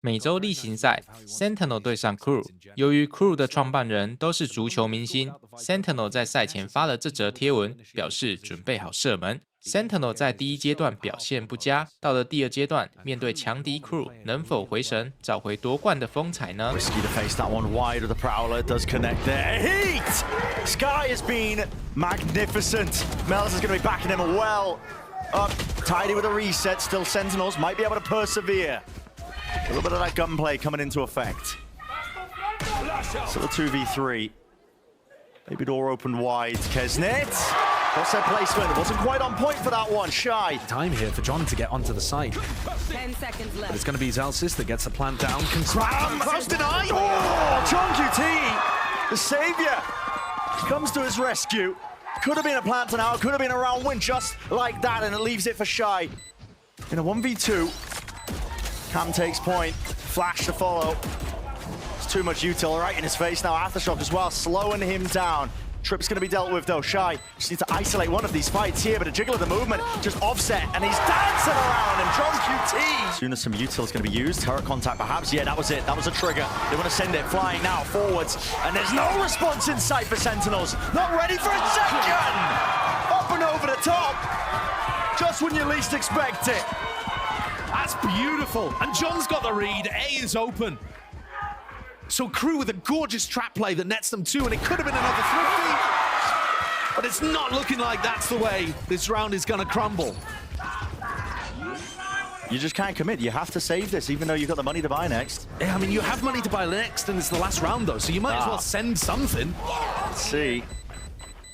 每周例行赛 ，Sentinel 对上 KRU。由于 KRU 的创办人都是足球明星 ，Sentinel 在赛前发了这则贴文，表示准备好射门。Sentinel 在第一阶段表现不佳，到了第二阶段，面对强敌 KRU，能否回神，找回夺冠的风采呢 Risky to face that one wide of the Prowler, does connect there. Heat! Sky has been magnificent. Mel's is going to be backing him well. Up, tidy with a reset, still Sentinels might be able to persevere. A little bit of that gunplay coming into effect. Still a 2v3. Maybe door opened wide. Kesnet. What's their placement? It wasn't quite on point for that one. Shy. Time here for John to get onto the side. 10 seconds left. But it's going to be Zalsis that gets the plant down. Close deny. Oh, John QT, the savior, comes to his rescue. Could have been a plant now, could have been a round win just like that, and it leaves it for Shy. In a 1v2, Cam takes point, flash to follow. It's too much util right in his face now, Aftershock as well, slowing him down. Trip's going to be dealt with though. Shy just needs to isolate one of these fights here, but a jiggle of the movement, just offset, and he's dancing around, and John QT. As soon as some util is going to be used, turret contact perhaps, yeah, that was it, that was a trigger. They want to send it flying now forwards, and there's no response in sight for Sentinels. Not ready for a second! Up and over the top, just when you least expect it. That's beautiful, and John's got the read, A is open. So KRU with a gorgeous trap play that nets them two, and it could have been another thrifty. But it's not looking like that's the way this round is going to crumble. You just can't commit. You have to save this, even though you've got the money to buy next. Yeah, I mean, you have money to buy next, and it's the last round, though, so you might as well send something. Let's see.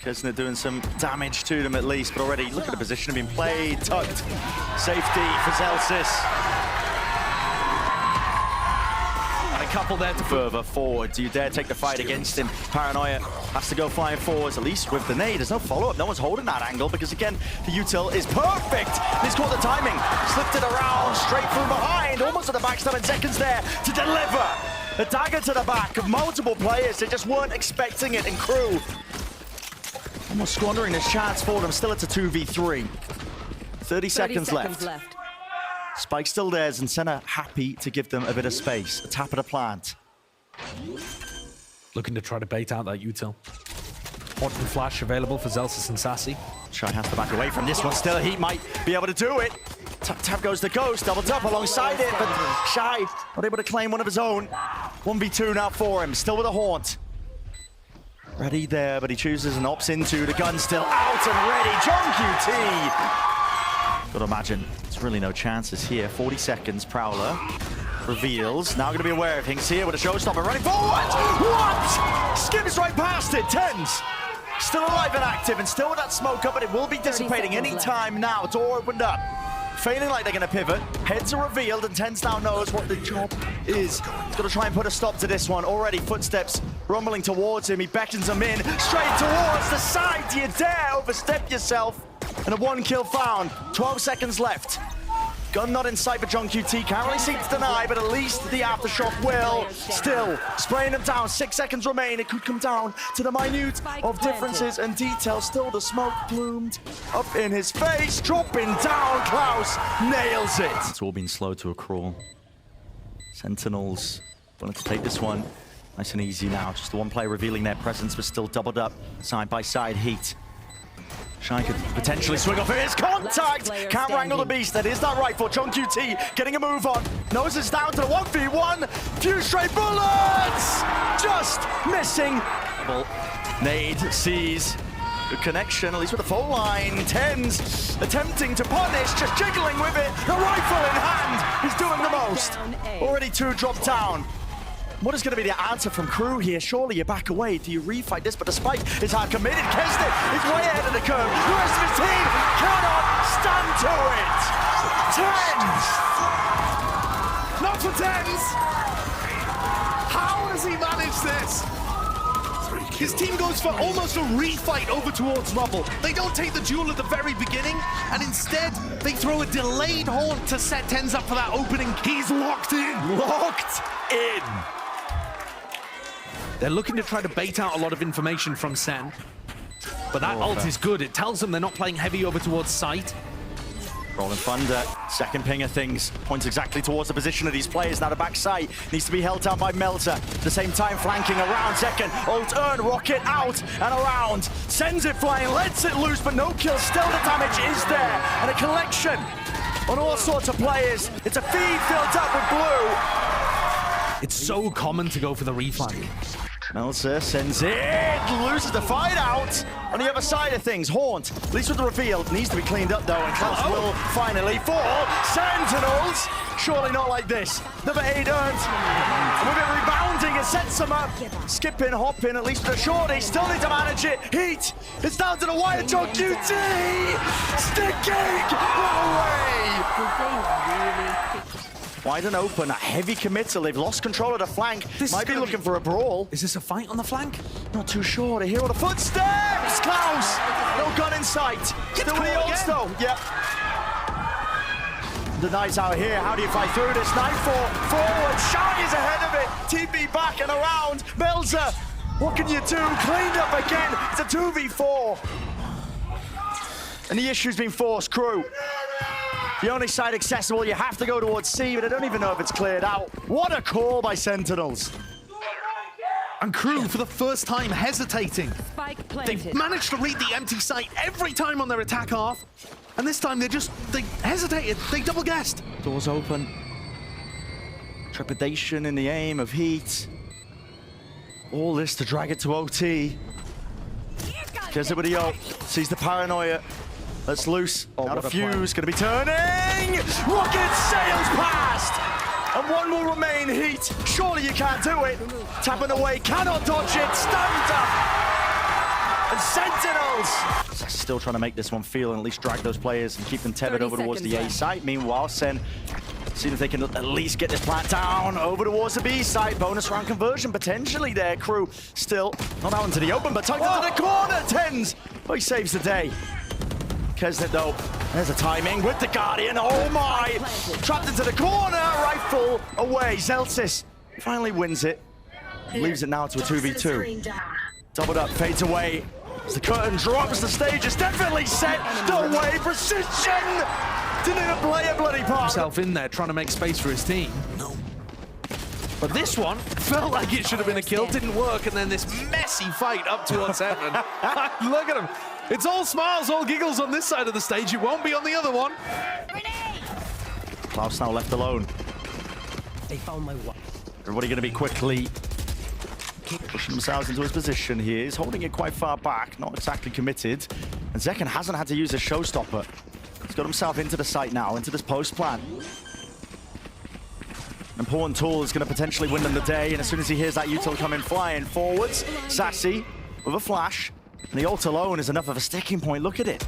Kesner doing some damage to them at least, but already look at the position being played. Tucked. Safety for Zelsis. Couple there to further forward. Do you dare take the fight against him? Paranoia has to go flying forwards, at least with the nade. There's no follow-up. No one's holding that angle because, again, the util is perfect. He's caught the timing. Slipped it around, straight from behind. Almost at the back, 7 seconds there to deliver. A dagger to the back of multiple players. They just weren't expecting it, and KRU almost squandering this chance for them. Still, it's a 2v3. 30 seconds left. Spike still there, and Senna happy to give them a bit of space. A tap at a plant. Looking to try to bait out that util. Important flash available for Zelsis and Sassy. Shy has to back away from this one still. He might be able to do it. Tap goes the Ghost, double tap alongside it, but Shy not able to claim one of his own. 1v2 now for him, still with a haunt. Ready there, but he chooses and opts into the gun still out and ready. John QT. Gotta imagine there's really no chances here. 40 seconds, Prowler reveals. Now gonna be aware of things here with a showstopper running forward. What? Skims right past it. Tenz still alive and active and still with that smoke up, but it will be dissipating any time now. Door opened up. Feeling like they're gonna pivot. Heads are revealed and Tenz now knows what the job is. He's gotta try and put a stop to this one. Already footsteps rumbling towards him. He beckons them in straight towards the side. Do you dare overstep yourself? And a 1 kill found. 12 seconds left. Gun not in sight for John QT. Can't really seek to deny, but at least the Aftershock will. Still spraying them down. 6 seconds remain. It could come down to the minute of differences and details. Still the smoke bloomed up in his face. Dropping down. Klaus nails it. It's all been slow to a crawl. Sentinels wanted to take this one nice and easy now. Just the one player revealing their presence, but still doubled up side by side. Heat. Shy could potentially swing off. It is contact! Can't wrangle the beast. That is that rifle. John QT getting a move on. Knows it's down to the 1v1. Few straight bullets! Just missing. Nade sees. Good connection, at least with the full line. Tenz attempting to punish, just jiggling with it. The rifle in hand. He's doing the most. Already 2 dropped down. What is going to be the answer from KRU here? Surely you back away. Do you refight this? But the spike is hard committed. Kesnet is way ahead of the curve. The rest of his team cannot stand to it. Tenz! Not for Tenz! How has he managed this? His team goes for almost a refight over towards Rubble. They don't take the duel at the very beginning, and instead they throw a delayed haunt to set Tenz up for that opening. He's locked in. Locked in. They're looking to try to bait out a lot of information from Sen. But that ult is good. It tells them they're not playing heavy over towards site. Rolling Thunder, second ping of things, points exactly towards the position of these players. Now the backside needs to be held down by Melter. At the same time, flanking around second. Ult earn, rocket out and around. Sends it flying, lets it loose, but no kill. Still the damage is there. And a collection on all sorts of players. It's a feed filled up with blue. It's so common to go for the reflank. Melter sends it, loses the fight out. On the other side of things, Haunt, at least with the reveal, needs to be cleaned up though, and Klaus will finally fall. Sentinels, surely not like this. Number 8 earned, and with it rebounding, it sets them up. Skipping, hopping, at least with a shorty, still need to manage it. Heat, it's down to the wire, John QT! Sticking, away! Wide and open, a heavy committal. They've lost control of the flank. This might be looking for a brawl. Is this a fight on the flank? Not too sure. They hear all the footsteps. Klaus, no gun in sight. Still with the ults though. Yep. The Knight's out here. How do you fight through this? Nightfall forward. Shy is ahead of it. TP back and around. Melzer, what can you do? Cleaned up again. It's a 2v4. And the issue's been forced. Crew. The only side accessible, you have to go towards C, but I don't even know if it's cleared out. What a call by Sentinels. And Crew, for the first time, hesitating. They've managed to read the empty site every time on their attack half. And this time they hesitated, they double guessed. Doors open. Trepidation in the aim of Heat. All this to drag it to OT. Gets it with the ult, sees the paranoia. That's loose. Now the fuse gonna be turning. Rocket sails past. And one will remain. Heat. Surely you can't do it. Tapping away, cannot dodge it. Stand up. And Sentinels. Still trying to make this one feel and at least drag those players and keep them tethered over towards the A site. Meanwhile, Sen seeing if they can at least get this plant down over towards the B site. Bonus round conversion potentially there. Crew still not out into the open, but tucked into the corner. Tenz. Oh, he saves the day. Kesnet though, there's a timing with the Guardian, oh my! Trapped into the corner, rifle away, Zelsis finally wins it. Leaves it now to a 2v2. Doubled up, fades away. As the curtain drops, the stage is definitely set. No way, precision! Didn't even play a bloody part. Himself in there, trying to make space for his team. No. But this one felt like it should have been a kill, didn't work, and then this messy fight up towards heaven. Look at him. It's all smiles, all giggles on this side of the stage. It won't be on the other one. Klaus now left alone. They found my wife. Everybody going to be quickly pushing themselves into his position here. He's holding it quite far back, not exactly committed. And Zekken hasn't had to use a showstopper. He's got himself into the site now, into this post plan. An important tool is going to potentially win them the day. And as soon as he hears that util coming flying forwards, Sassy with a flash. And the ult alone is enough of a sticking point. Look at it.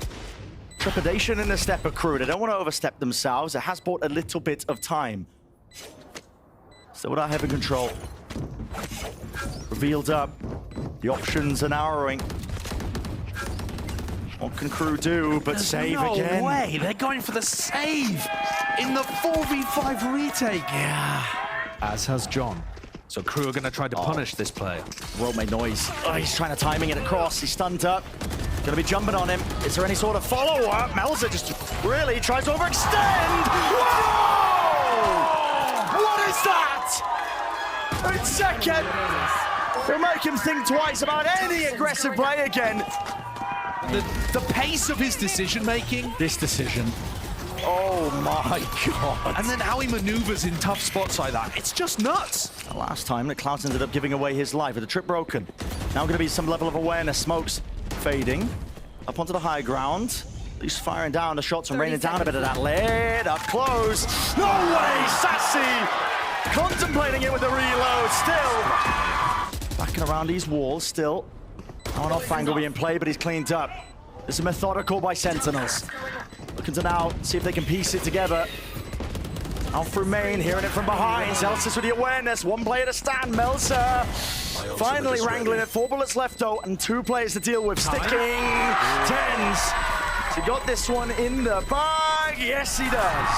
Trepidation in the stepper crew. They don't want to overstep themselves. It has bought a little bit of time. Still without having control. Revealed up. The options are narrowing. What can crew do but save again? No way. They're going for the save in the 4v5 retake. Yeah. As has John. So Crew are going to try to punish this player. World made noise. Oh, he's trying to timing it across. He's stunned up. Gonna be jumping on him. Is there any sort of follow-up? Melzer just really tries to overextend. Whoa! What is that? It's second. It'll make him think twice about any aggressive play again. The pace of his decision-making. This decision. Oh my god. And then how he maneuvers in tough spots like that. It's just nuts. The last time that Klaus ended up giving away his life with the trip broken. Now going to be some level of awareness. Smokes fading. Up onto the high ground. At least firing down the shots and raining down a bit of that lead. Up close. No way, Sassy! Contemplating it with the reload still. Backing around these walls still. On off angle being played, but he's cleaned up. This is Methodical by Sentinels. Looking to now see if they can piece it together. Out through main, hearing it from behind. Zelsis with the awareness. One player to stand. Melzer finally wrangling it. 4 bullets left though, and 2 players to deal with. Sticking. Tenz. He got this one in the bag. Yes, he does.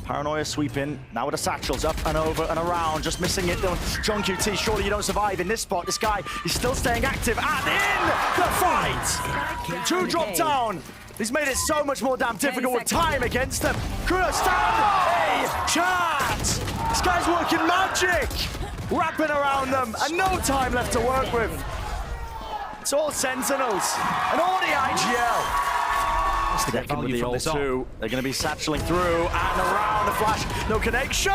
Paranoia sweeping. Now with the satchels up and over and around. Just missing it. John QT, surely you don't survive in this spot. This guy is still staying active and in the fight. 2 drop down. He's made it so much more damn difficult with time against them. Crew stand a chance. This guy's working magic, wrapping around them, and no time left to work with. It's all Sentinels and all the IGL. To get Second with value the from all this on. two. They're going to be satcheling through and around the flash. No connection.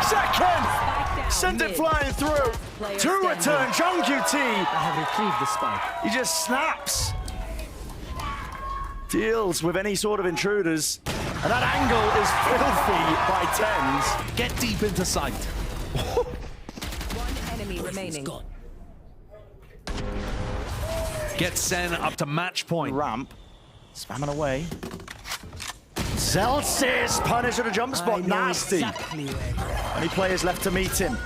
Second. Sent it flying through. Two return. John QT. I have retrieved the spike. He just snaps. Deals with any sort of intruders. And that angle is filthy by Tenz. Get deep into sight. One enemy remaining. Get Sen up to match point. Ramp. Spamming away. Zelsis punish at a jump spot. Nasty. Exactly where. Any players left to meet him?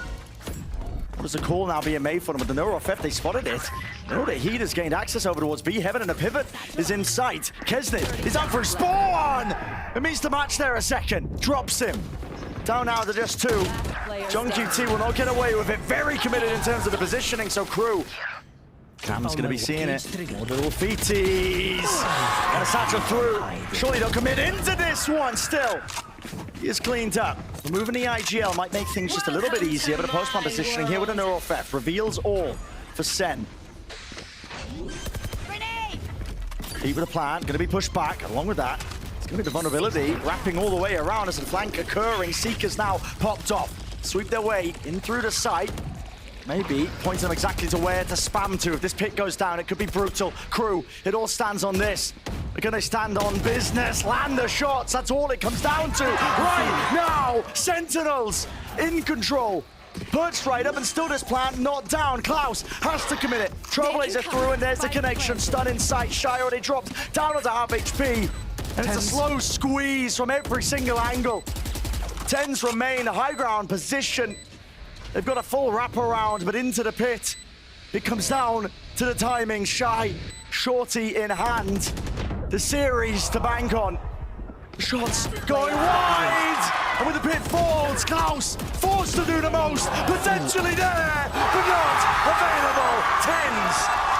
What is the call now being made for them? With the Neuro Theft, they spotted it. Know that Heat has gained access over towards B. Heaven and a pivot is in sight. Kesnit is out for a spawn. It means to match there a second. Drops him. Down now to just two. John QT will not get away with it. Very committed in terms of the positioning, so Crew. Cam's going to be seeing it. More little feeties. And a satchel through. Surely they'll commit into this one still. He is cleaned up. Removing the IGL might make things just a little bit easier, but a post-plant positioning here with a Neuro Theft reveals all for Sen. Heat with a plant, going to be pushed back. Along with that, it's going to be the vulnerability wrapping all the way around as the flank occurring. Seekers now popped off. Sweep their way in through the site. Maybe points them exactly to where to spam to. If this pit goes down, it could be brutal. Crew, it all stands on this. They're going to stand on business, land the shots. That's all it comes down to right now. Sentinels in control. Perched right up and still this plant not down. Klaus has to commit it. Trailblazer through and there's the connection. Stun in sight. Shy already dropped down onto half HP. And it's a slow squeeze from every single angle. Tenz remain high ground position. They've got a full wraparound, but into the pit. It comes down to the timing. Shy, shorty in hand. The series to bank on. Shots going wide! And with the pit falls, Klaus forced to do the most. Potentially there, but not available. Tenz